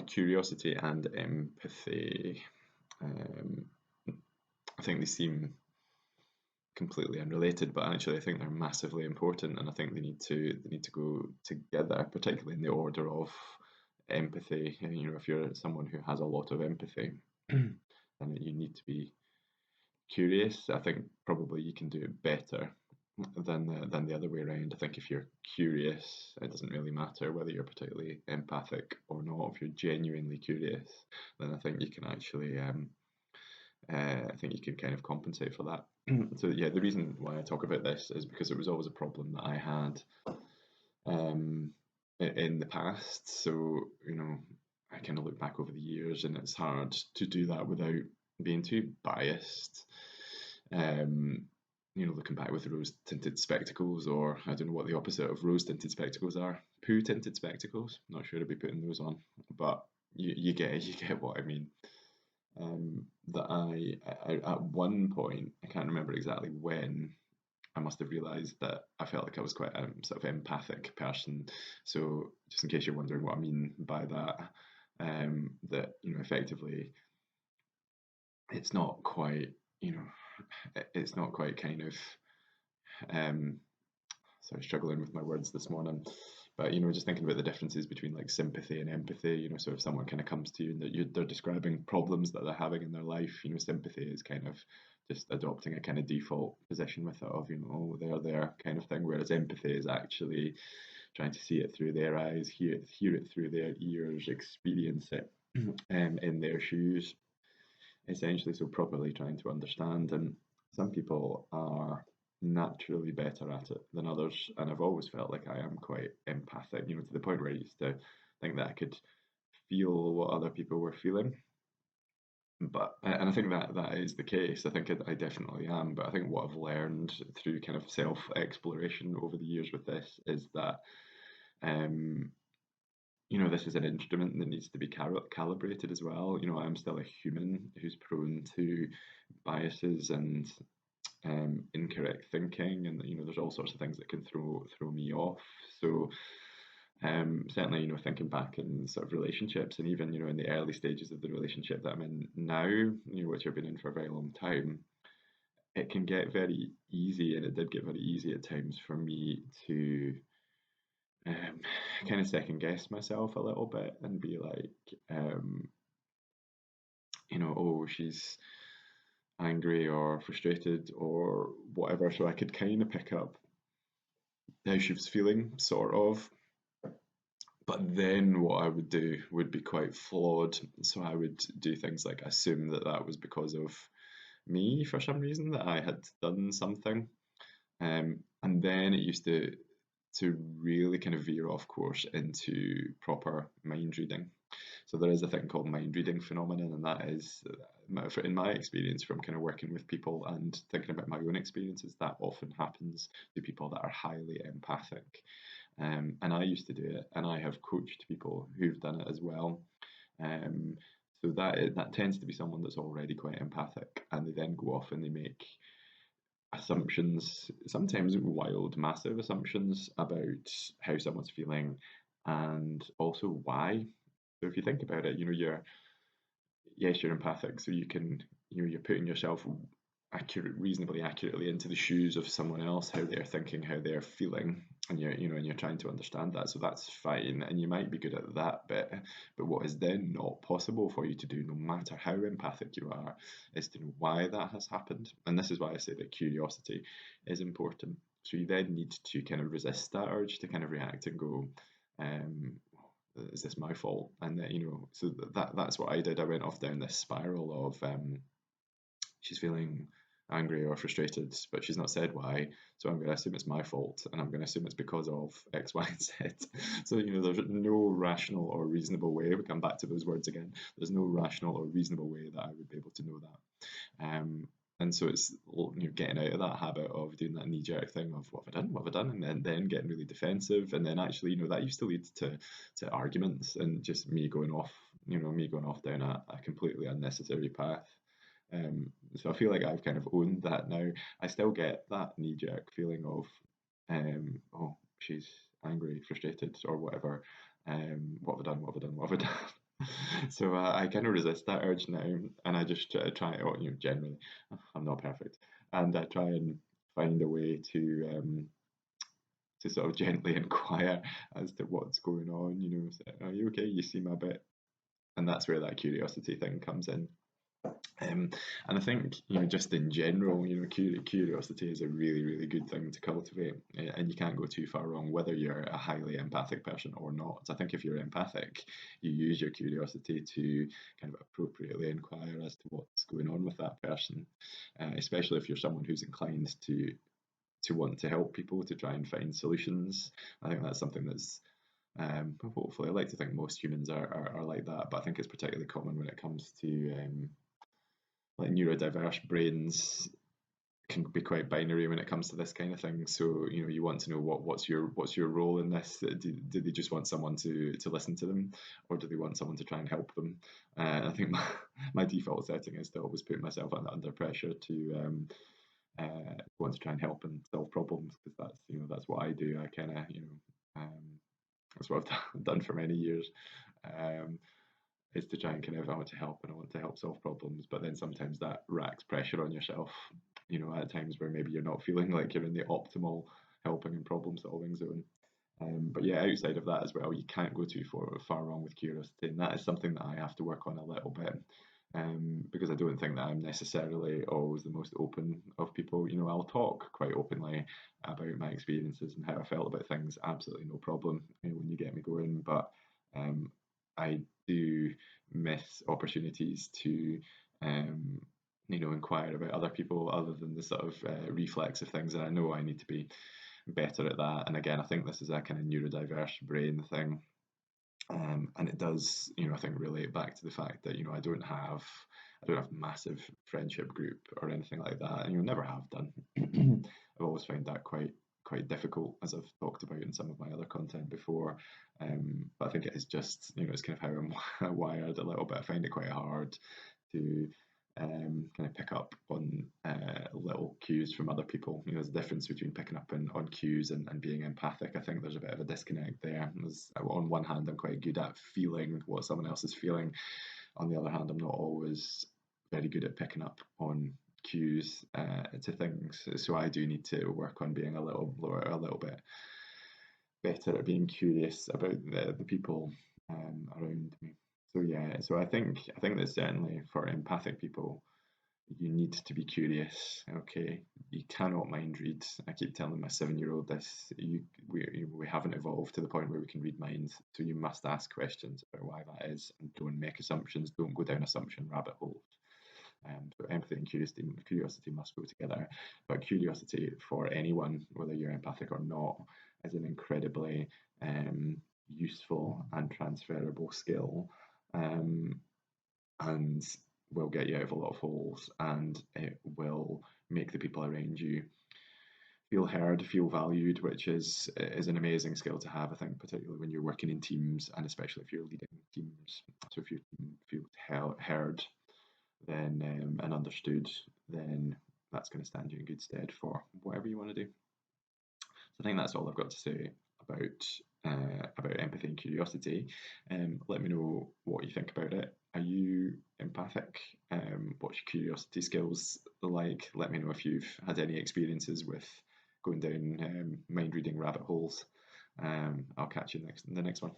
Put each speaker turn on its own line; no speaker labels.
curiosity and empathy. Um, I think they seem completely unrelated, but actually I think they're massively important, and I think they need to go together, particularly in the order of empathy. If you're someone who has a lot of empathy, then you need to be curious. I think probably you can do it better than the other way around. I think if you're curious, it doesn't really matter whether you're particularly empathic or not. If you're genuinely curious, then I think you can actually I think you can kind of compensate for that. So yeah, the reason why I talk about this is because it was always a problem that I had um, in the past. So I kind of look back over the years, and it's hard to do that without being too biased. Um, looking back with rose tinted spectacles, or I don't know what the opposite of rose tinted spectacles are. Poo tinted spectacles. Not sure I'd be putting those on, but you get what I mean. That I at one point, I can't remember exactly when, I must have realised that I felt like I was quite a sort of empathic person. So just in case you're wondering what I mean by that, that effectively it's not quite it's not quite kind of um, sorry, struggling with my words this morning. But just thinking about the differences between like sympathy and empathy. So if someone kind of comes to you and they're describing problems that they're having in their life, sympathy is kind of just adopting a kind of default position with it of oh, they're there kind of thing. Whereas empathy is actually trying to see it through their eyes, hear it through their ears, experience it in their shoes, essentially. So properly trying to understand. And some people are naturally better at it than others, and I've always felt like I am quite empathic, to the point where I used to think that I could feel what other people were feeling. But and I think that is the case. I think I definitely am. But I think what I've learned through kind of self exploration over the years with this is that um, this is an instrument that needs to be calibrated as well. I'm still a human who's prone to biases and incorrect thinking, and there's all sorts of things that can throw me off. So certainly, thinking back in sort of relationships, and even in the early stages of the relationship that I'm in now, which I've been in for a very long time, it can get very easy, and it did get very easy at times for me to um, kind of second guess myself a little bit and be like, oh, she's angry or frustrated or whatever. So I could kind of pick up how she was feeling, sort of. But then what I would do would be quite flawed. So I would do things like assume that that was because of me for some reason, that I had done something. And then it used to really kind of veer off course into proper mind reading. So there is a thing called mind reading phenomenon, and that is, in my experience from kind of working with people and thinking about my own experiences, that often happens to people that are highly empathic. And I used to do it, and I have coached people who've done it as well. Um, so that tends to be someone that's already quite empathic, and they then go off and they make assumptions, sometimes wild, massive assumptions about how someone's feeling and also why. So if you think about it, yes, you're empathic, so you can, you're putting yourself reasonably accurately into the shoes of someone else, how they're thinking, how they're feeling, and you're trying to understand that. So that's fine, and you might be good at that bit. But what is then not possible for you to do, no matter how empathic you are, is to know why that has happened. And this is why I say that curiosity is important. So you then need to kind of resist that urge to kind of react and go, is this my fault? And then, so that's what I did. I went off down this spiral of she's feeling angry or frustrated, but she's not said why. So I'm going to assume it's my fault, and I'm going to assume it's because of X, Y, and Z. So there's no rational or reasonable way. We come back to those words again. There's no rational or reasonable way that I would be able to know that. And so it's getting out of that habit of doing that knee-jerk thing of what have I done, what have I done, and then getting really defensive, and then actually that used to lead to arguments and just me going off down a completely unnecessary path. So I feel like I've kind of owned that now. I still get that knee-jerk feeling of oh, she's angry, frustrated, or whatever. What have I done? What have I done? What have I done? So I kind of resist that urge now, and I just try. Oh, generally, I'm not perfect, and I try and find a way to sort of gently inquire as to what's going on. Say, are you okay? You seem a bit, and that's where that curiosity thing comes in. Um, and I think, just in general, curiosity is a really, really good thing to cultivate, and you can't go too far wrong whether you're a highly empathic person or not. I think if you're empathic, you use your curiosity to kind of appropriately inquire as to what's going on with that person, especially if you're someone who's inclined to want to help people to try and find solutions. I think that's something that's hopefully, I like to think most humans are like that, but I think it's particularly common when it comes to like neurodiverse brains can be quite binary when it comes to this kind of thing. So you want to know what's your role in this. Do they just want someone to listen to them, or do they want someone to try and help them? I think my default setting is to always put myself under pressure to want to try and help and solve problems, because that's what I do. I kind of that's what I've done for many years. Um, is to try and kind of I want to help and I want to help solve problems, but then sometimes that racks pressure on yourself. At times where maybe you're not feeling like you're in the optimal helping and problem solving zone. But yeah, outside of that as well, you can't go too far wrong with curiosity, and that is something that I have to work on a little bit. Because I don't think that I'm necessarily always the most open of people. I'll talk quite openly about my experiences and how I felt about things, absolutely no problem, when you get me going. But um, I do miss opportunities to inquire about other people other than the sort of reflexive things, and I know I need to be better at that. And again, I think this is a kind of neurodiverse brain thing. And it does, I think, relate back to the fact that I don't have massive friendship group or anything like that, and never have done. I've always found that quite difficult, as I've talked about in some of my other content before. But I think it is just, it's kind of how I'm wired a little bit. I find it quite hard to kind of pick up on little cues from other people. There's a difference between picking up on cues and being empathic. I think there's a bit of a disconnect there. On one hand, I'm quite good at feeling what someone else is feeling. On the other hand, I'm not always very good at picking up on cues to things. So I do need to work on being a little bit better at being curious about the people around me. So yeah, so I think that certainly for empathic people, you need to be curious. Okay, you cannot mind read. I keep telling my 7-year-old this. We haven't evolved to the point where we can read minds, so you must ask questions about why that is, and don't make assumptions. Don't go down assumption rabbit holes. So empathy and curiosity must go together. But curiosity for anyone, whether you're empathic or not, is an incredibly useful and transferable skill, and will get you out of a lot of holes, and it will make the people around you feel heard, feel valued, which is an amazing skill to have. I think, particularly when you're working in teams, and especially if you're leading teams. So if your team feels heard, then and understood, then that's going to stand you in good stead for whatever you want to do. So I think that's all I've got to say about empathy and curiosity. Let me know what you think about it. Are you empathic? What's your curiosity skills like? Let me know if you've had any experiences with going down mind reading rabbit holes. I'll catch you in the next one.